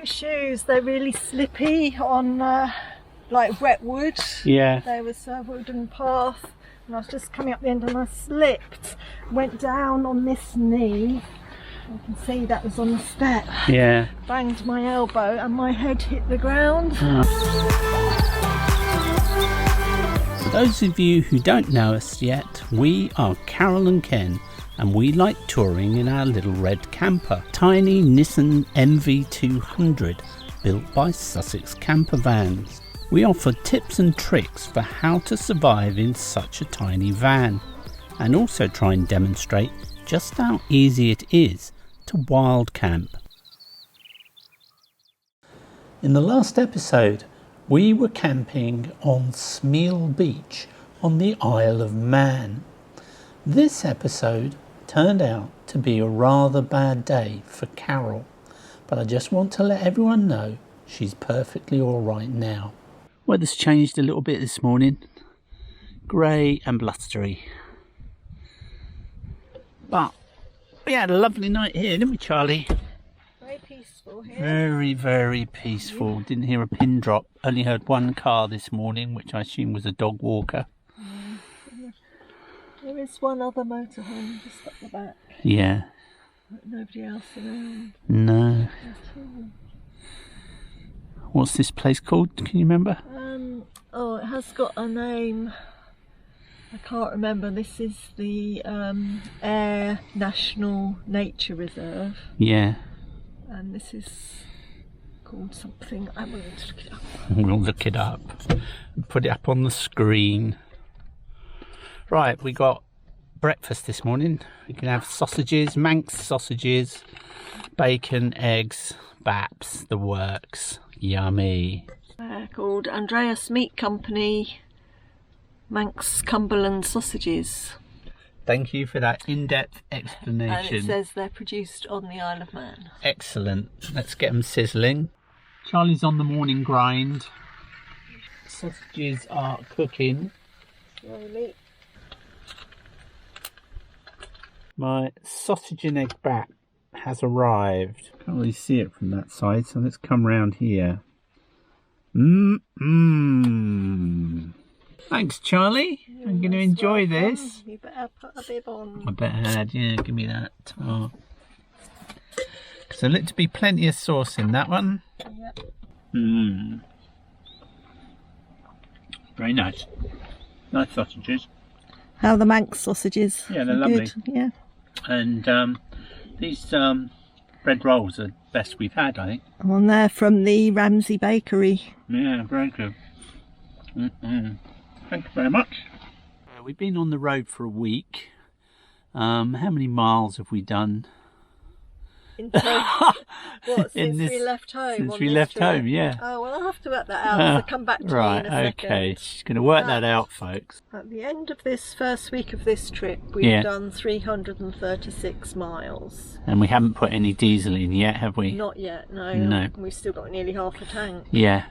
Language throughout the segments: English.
shoes. They're really slippy on like wet wood. Yeah. There was a wooden path and I was just coming up the end and I slipped, went down on this knee. You can see that was on the step. Yeah. Banged my elbow and my head hit the ground. For those of you who don't know us yet, we are Carol and Ken, and we like touring in our little red camper, tiny Nissan MV200 built by Sussex Campervans. We offer tips and tricks for how to survive in such a tiny van, and also try and demonstrate just how easy it is to wild camp. In the last episode, we were camping on Smeale Beach on the Isle of Man. This episode turned out to be a rather bad day for Carol, but I just want to let everyone know she's perfectly alright now. Weather's changed a little bit this morning. Grey and blustery. But we had a lovely night here, didn't we, Charlie? Very peaceful here. Very, very peaceful. Yeah. Didn't hear a pin drop. Only heard one car this morning, which I assume was a dog walker. There is one other motorhome just up the back. Yeah. But nobody else around. No. What's this place called? Can you remember? Oh, it has got a name. I can't remember. This is the Ayre National Nature Reserve. Yeah. And this is called something. I'm going to look it up. We'll look it up and put it up on the screen. Right, we got breakfast this morning. We can have sausages, Manx sausages, bacon, eggs, baps, the works. Yummy. Called Andreas Meat Company Manx Cumberland sausages. Thank you for that in-depth explanation. And it says they're produced on the Isle of Man. Excellent. Let's get them sizzling. Charlie's on the morning grind. Sausages are cooking. Slowly. My sausage and egg bat has arrived. Can't really see it from that side, so let's come round here. Thanks, Charlie. I'm going to enjoy this. You better put a bib on. I better add, yeah, give me that. Oh. So look to be plenty of sauce in that one. Yep. Very nice. Nice sausages. How are the Manx sausages? Yeah, they're lovely. Good. Yeah. And these bread rolls are the best we've had, I think. And they're from the Ramsey Bakery. Yeah, very good. Thank you very much. We've been on the road for a week. How many miles have we done? What, since we left home? Since we left home, yeah. Oh, well, I'll have to work that out. So come back to me in a second. Okay. She's going to work that out, folks. At the end of this first week of this trip, we've done 336 miles. And we haven't put any diesel in yet, have we? Not yet, no. No. We've still got nearly half a tank. Yeah.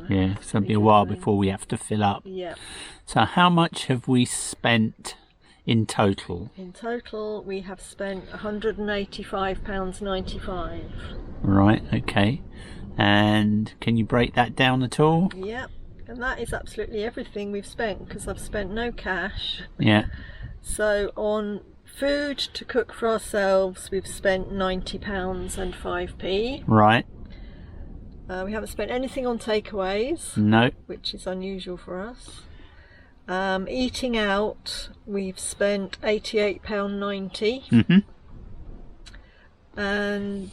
Yeah, so it'll be a while before we have to fill up. Yeah. So how much have we spent in total? In total, we have spent £185.95. Right, okay. And can you break that down at all? Yep. And that is absolutely everything we've spent, because I've spent no cash. Yeah. So on food to cook for ourselves, we've spent £90 and 5p. Right. We haven't spent anything on takeaways. No. Which is unusual for us. Eating out, we've spent £88.90. And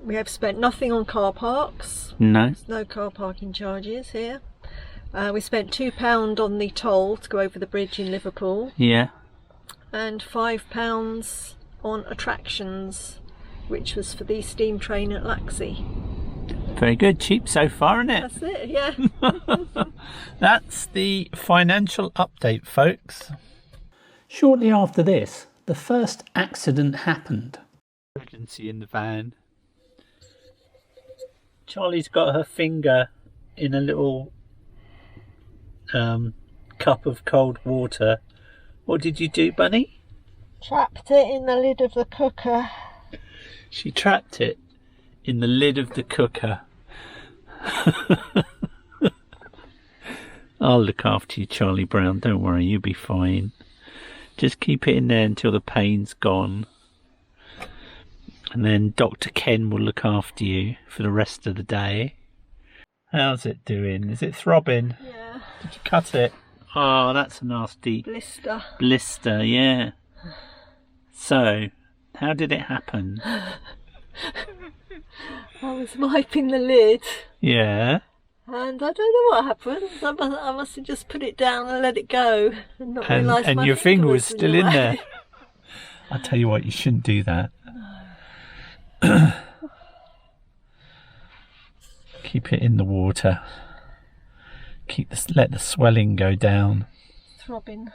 we have spent nothing on car parks. No. There's no car parking charges here. We spent £2 on the toll to go over the bridge in Liverpool. Yeah. And £5 on attractions, which was for the steam train at Laxey. Very good. Cheap so far, isn't it? That's it, yeah. That's the financial update, folks. Shortly after this, the first accident happened. Emergency in the van. Charlie's got her finger in a little cup of cold water. What did you do, Bunny? Trapped it in the lid of the cooker. She trapped it in the lid of the cooker. I'll look after you, Charlie Brown. Don't worry, you'll be fine. Just keep it in there until the pain's gone. And then Dr. Ken will look after you for the rest of the day. How's it doing? Is it throbbing? Yeah. Did you cut it? Oh, that's a nasty Blister. blister, yeah. So, how did it happen? I was wiping the lid. Yeah. And I don't know what happened. I must have just put it down and let it go. And not realised And my your finger was in still the in way. there. I'll tell you what, you shouldn't do that. Keep it in the water. Let the swelling go down. Throbbing.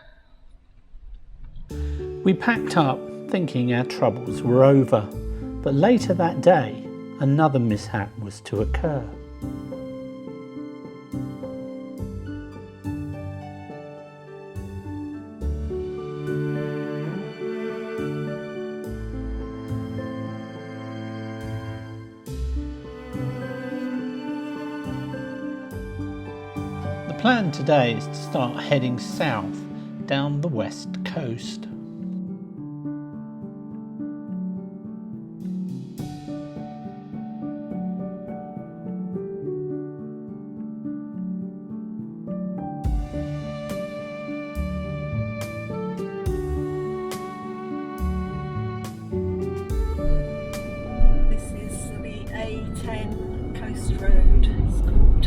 We packed up thinking our troubles were over, but later that day another mishap was to occur. The plan today is to start heading south down the west coast. This is the A10 Coast Road, it's called.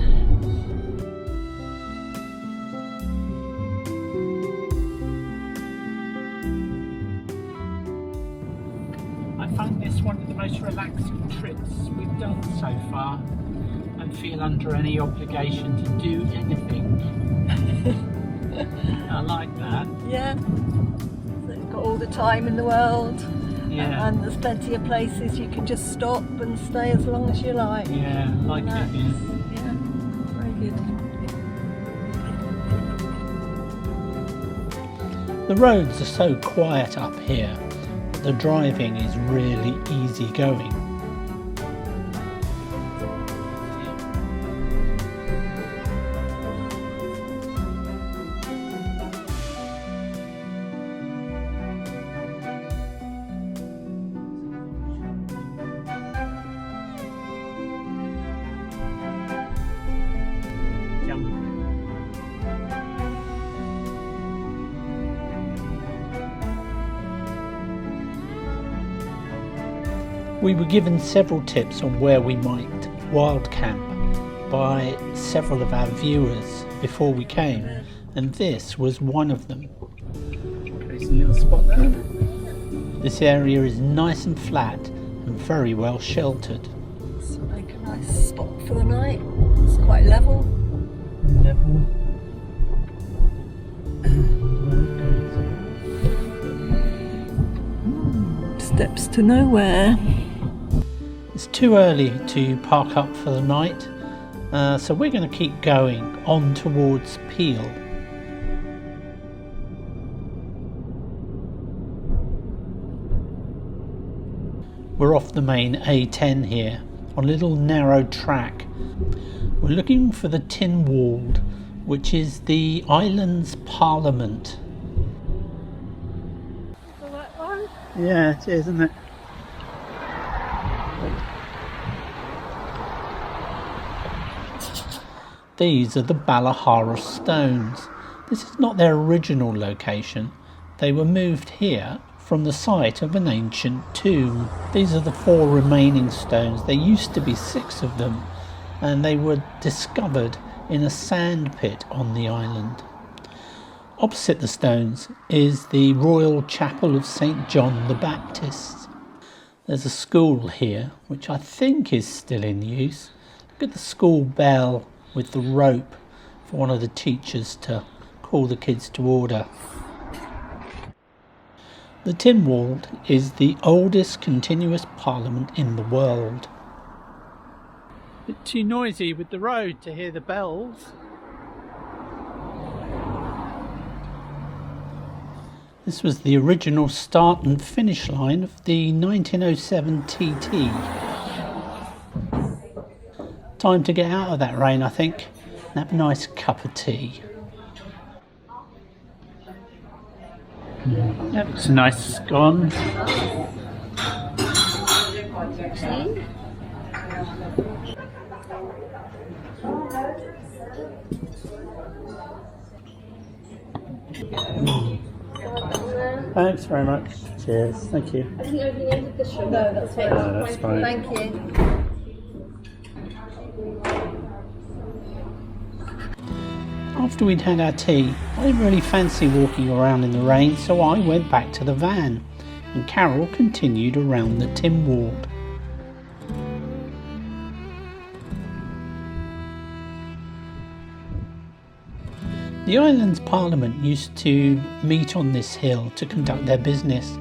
I find this one of the most relaxing trips we've done so far. Don't feel under any obligation to do anything. I like that. Yeah. So you've got all the time in the world. Yeah. And there's plenty of places you can just stop and stay as long as you like. Yeah, I like it. Relax. Yeah. Yeah, very good. The roads are so quiet up here. The driving is really easy going. We were given several tips on where we might wild camp by several of our viewers before we came, and this was one of them. There's a little spot there. This area is nice and flat and very well sheltered. Let's make a nice spot for the night. It's quite level. Steps to nowhere. It's too early to park up for the night, so we're going to keep going on towards Peel. We're off the main A10 here, on a little narrow track. We're looking for the Tynwald, which is the island's parliament. The right one? Yeah, it is, isn't it? These are the Ballaharra stones. This is not their original location. They were moved here from the site of an ancient tomb. These are the 4 remaining stones. There used to be 6 of them, and they were discovered in a sand pit on the island. Opposite the stones is the Royal Chapel of St. John the Baptist. There's a school here, which I think is still in use. Look at the school bell with the rope for one of the teachers to call the kids to order. The Tynwald is the oldest continuous parliament in the world. A bit too noisy with the road to hear the bells. This was the original start and finish line of the 1907 TT. Time to get out of that rain, I think, and have a nice cup of tea. That looks a nice scone. Thanks very much. Cheers. Thank you. I think opening ended the show. No, that's fine. No, that's fine. Thank you. After we'd had our tea, I didn't really fancy walking around in the rain, so I went back to the van, and Carol continued around the Tynwald. The island's parliament used to meet on this hill to conduct their business,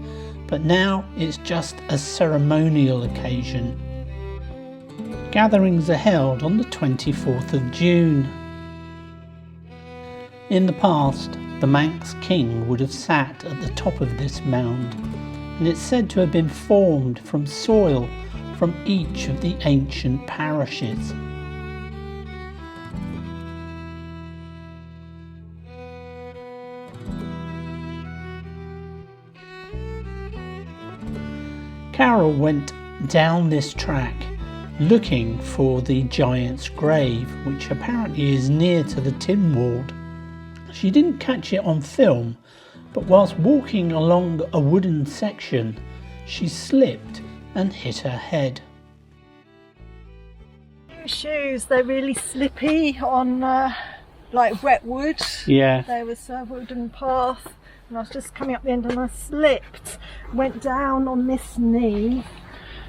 but now it's just a ceremonial occasion. Gatherings are held on the 24th of June. In the past, the Manx king would have sat at the top of this mound, and it's said to have been formed from soil from each of the ancient parishes. Carol went down this track looking for the giant's grave, which apparently is near to the Tynwald. She didn't catch it on film, but whilst walking along a wooden section, she slipped and hit her head. Shoes, they're really slippy on like wet wood. Yeah. There was a wooden path and I was just coming up the end and I slipped, went down on this knee.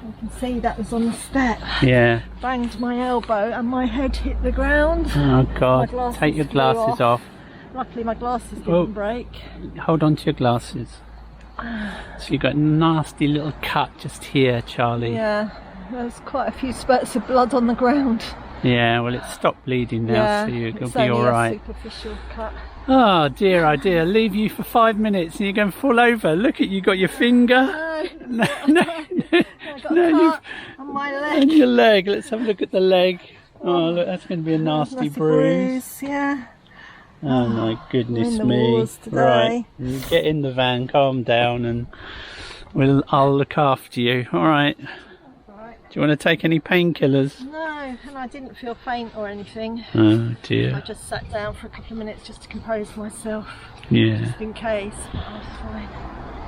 You can see that was on the step. Yeah. Banged my elbow and my head hit the ground. Oh God, take your glasses off. Luckily my glasses didn't break. Hold on to your glasses. So you've got a nasty little cut just here, Charlie. Yeah, there was quite a few spurts of blood on the ground. Yeah, well it's stopped bleeding now, Yeah, so you're going it's to be only alright. a superficial cut. Oh dear, leave you for 5 minutes and you're going to fall over. Look at you, got your finger. No, no, I got a cut on my leg. And your leg, let's have a look at the leg. Oh look, that's going to be a nasty bruise. Yeah. Oh my goodness the me. wars today. Right, you get in the van, calm down, and I'll look after you. Alright. Do you want to take any painkillers? No, and I didn't feel faint or anything. Oh dear. I just sat down for a couple of minutes just to compose myself. Yeah. Just in case, but I was fine.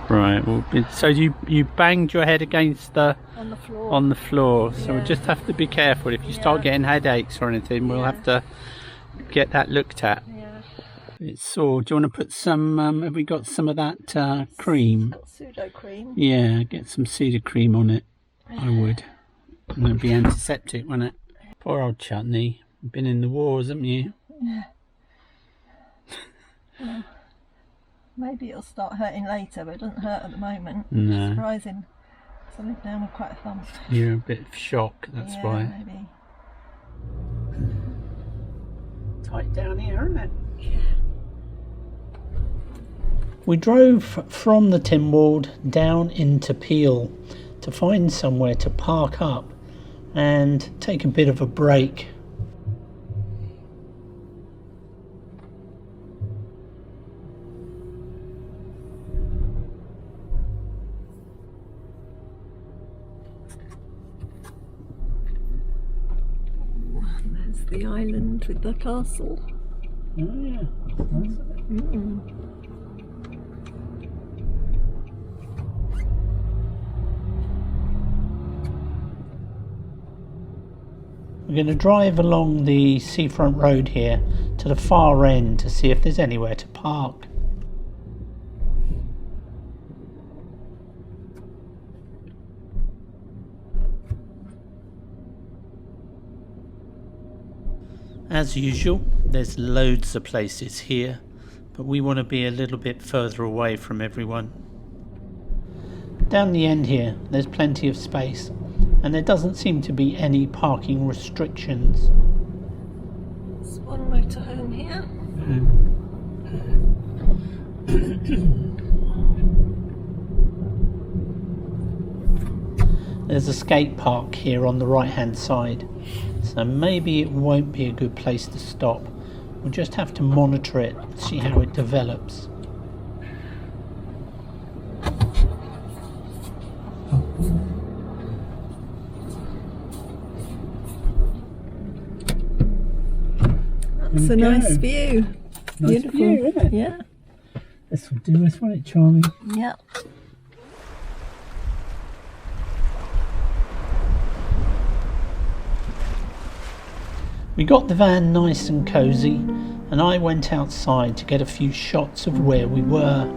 Right, well, so you banged your head against the on the floor. So Yeah. we'll just have to be careful. If you start getting headaches or anything, we'll have to get that looked at. Yeah. It's sore. Do you want to put some, have we got some of that cream? Got pseudo cream. Yeah, get some cedar cream on it. I would. And it'd be antiseptic, wouldn't it? Poor old Chutney. Been in the wars, haven't you? Yeah. Well, maybe it'll start hurting later, but it doesn't hurt at the moment. No. Surprising. So I live down with quite a thump. You're a bit of shock, that's why. Maybe. Tight down here, isn't it? Yeah. We drove from the Tynwald down into Peel to find somewhere to park up and take a bit of a break. There's the island with the castle. Oh yeah. We're going to drive along the seafront road here to the far end to see if there's anywhere to park. As usual, there's loads of places here, but we want to be a little bit further away from everyone. Down the end here, there's plenty of space, and there doesn't seem to be any parking restrictions. There's one motorhome here. There's a skate park here on the right hand side, so maybe it won't be a good place to stop. We'll just have to monitor it, see how it develops. It's a nice view. Nice Beautiful view, isn't it? Yeah. This will do us, won't it, Charlie? Yeah. We got the van nice and cosy, and I went outside to get a few shots of where we were.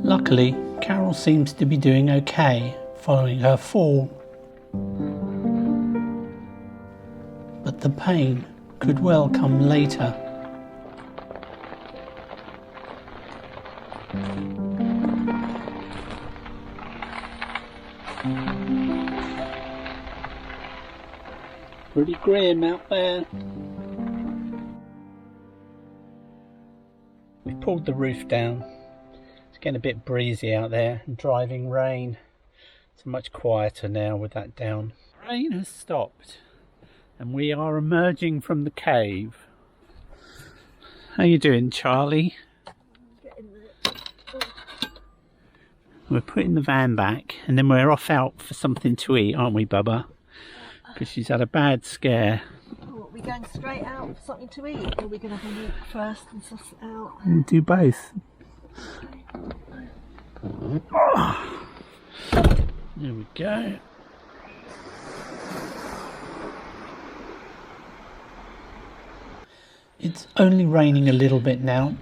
Luckily, Carol seems to be doing okay following her fall. But the pain could well come later. Pretty grim out there. We've pulled the roof down. It's getting a bit breezy out there and driving rain. It's much quieter now with that down. Rain has stopped and we are emerging from the cave. How you doing, Charlie? We're putting the van back and then we're off out for something to eat, aren't we, Bubba? Because she's had a bad scare. Oh, are we going straight out for something to eat, or are we going to have a walk first and suss it out? We'll do both. There we go. It's only raining a little bit now,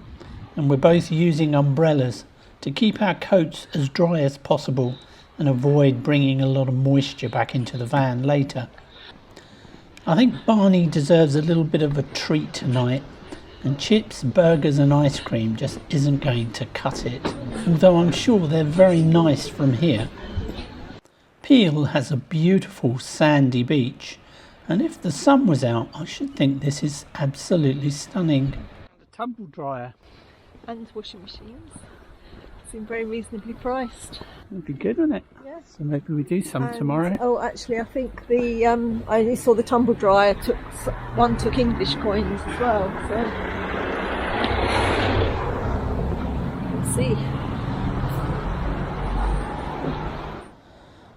and we're both using umbrellas to keep our coats as dry as possible and avoid bringing a lot of moisture back into the van later. I think Barney deserves a little bit of a treat tonight, and chips, burgers and ice cream just isn't going to cut it, although I'm sure they're very nice from here. Peel has a beautiful sandy beach, and if the sun was out I should think this is absolutely stunning. The tumble dryer And washing machines seem very reasonably priced. would be good, wouldn't it? Yes. So maybe we do some And, tomorrow. oh, actually, I think the I only saw the tumble dryer took English coins as well. So we'll see.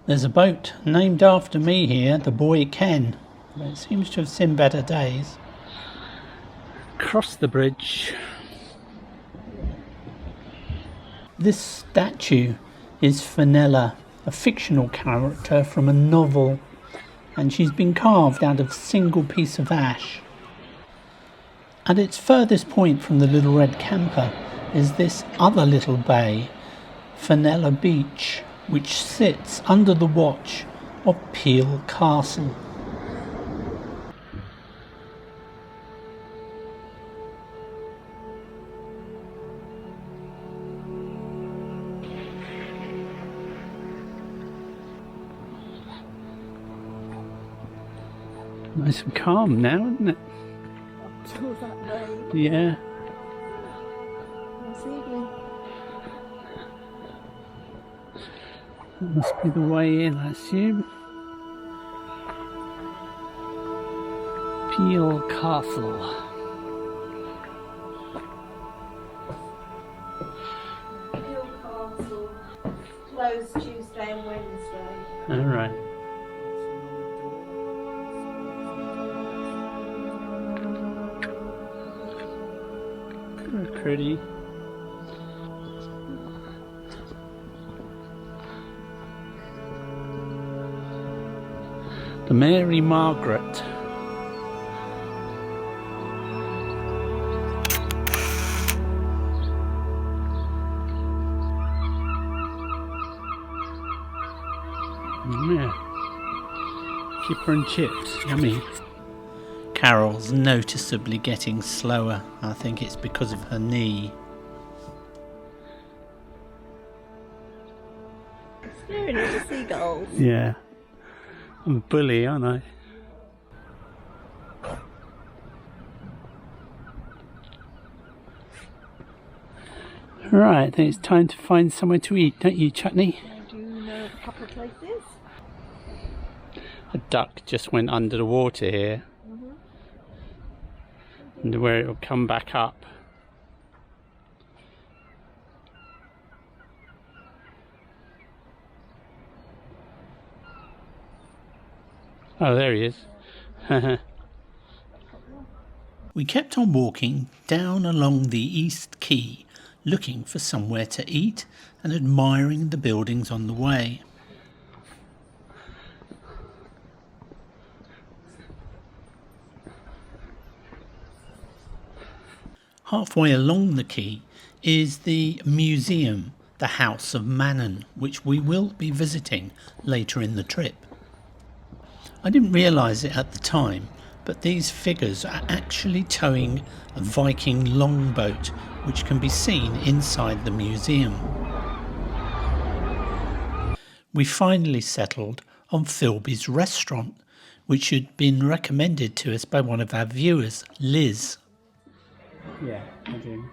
There's a boat named after me here, the Boy Ken, but it seems to have seen better days. Cross the bridge. This statue is Fenella, a fictional character from a novel, and she's been carved out of a single piece of ash. At its furthest point from the Little Red Camper is this other little bay, Smeale Beach, which sits under the watch of Peel Castle. Nice and calm now, isn't it? Till that rain Yeah. this evening. That must be the way in, I assume. Peel Castle. Peel Castle closed Tuesday and Wednesday. Alright. Pretty. The Mary Margaret. Yeah. Kipper and chips, yummy. Carol's noticeably getting slower. I think it's because of her knee. Scaring all the seagulls. Yeah. I'm a bully, aren't I? Right, I think it's time to find somewhere to eat, don't you, Chutney? I do know a couple of places. A duck just went under the water here. And where it'll come back up. Oh, there he is. We kept on walking down along the East Quay, looking for somewhere to eat and admiring the buildings on the way. Halfway along the quay is the museum, the House of Mannon, which we will be visiting later in the trip. I didn't realise it at the time, but these figures are actually towing a Viking longboat, which can be seen inside the museum. We finally settled on Philby's restaurant, which had been recommended to us by one of our viewers, Liz. Yeah, I do.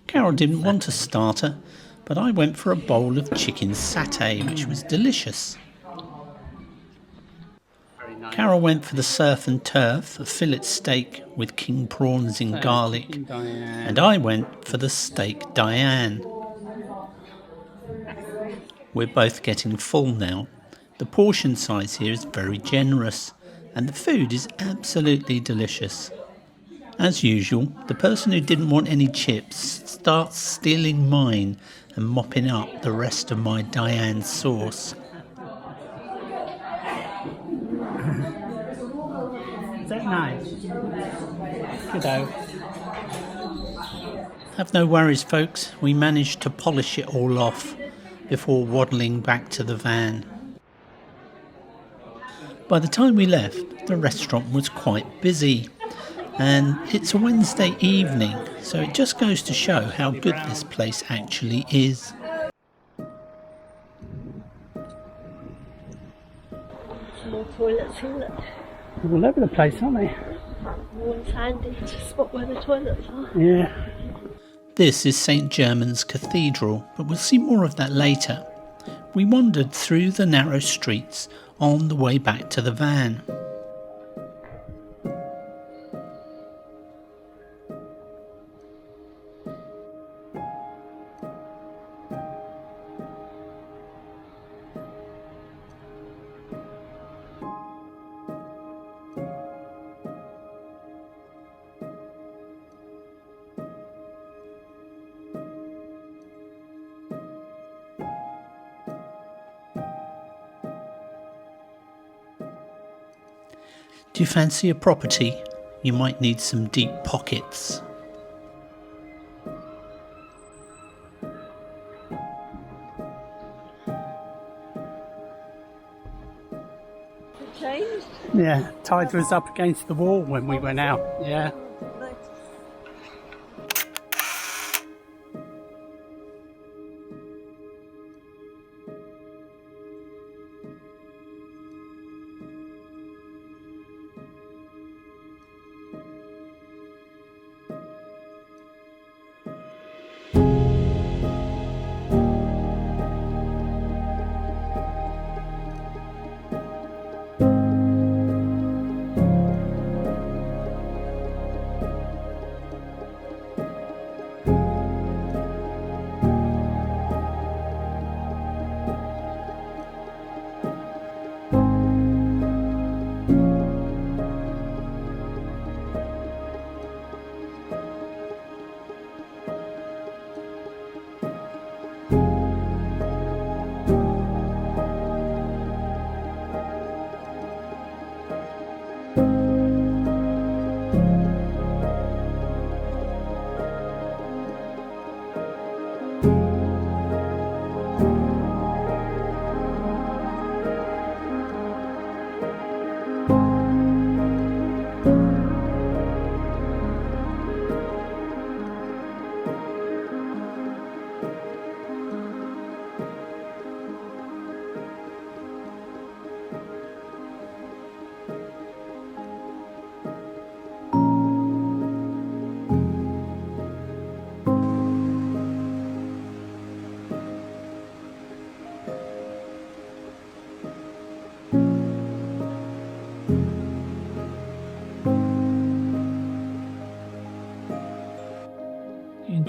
Carol didn't want a starter, but I went for a bowl of chicken satay, which was delicious. Carol went for the surf and turf, a fillet steak with king prawns in garlic, and I went for the steak Diane. We're both getting full now. The portion size here is very generous, and the food is absolutely delicious. As usual, the person who didn't want any chips starts stealing mine and mopping up the rest of my Diane sauce. Is that nice? Kiddo. Have no worries, folks. We managed to polish it all off before waddling back to the van. By the time we left, the restaurant was quite busy. And it's a Wednesday evening, so it just goes to show how good this place actually is. More toilets here, look. All over the place, aren't they? One's handy to spot where the toilets are. Yeah. This is St. German's Cathedral, but we'll see more of that later. We wandered through the narrow streets on the way back to the van. Do you fancy a property? You might need some deep pockets. It changed? Yeah, tide was up against the wall when we went out. Yeah.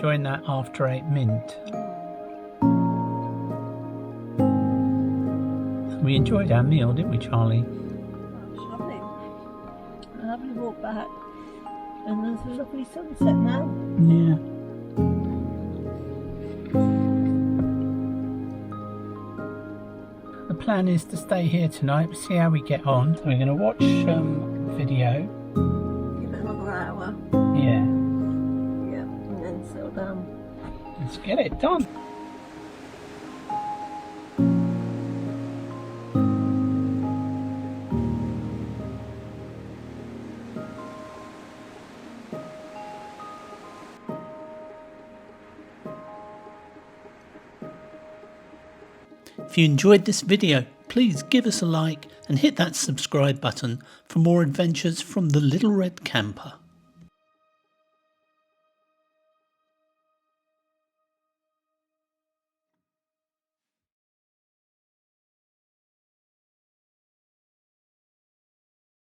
enjoying that after 8 mint? We enjoyed our meal, didn't we, Charlie? Oh, it's lovely. A lovely walk back, and there's a lovely sunset now. Yeah. The plan is to stay here tonight, see how we get on. We're going to watch video. Give it another hour. Yeah. Yeah, and then settle down. Let's get it done. If you enjoyed this video, please give us a like and hit that subscribe button for more adventures from the Little Red Camper.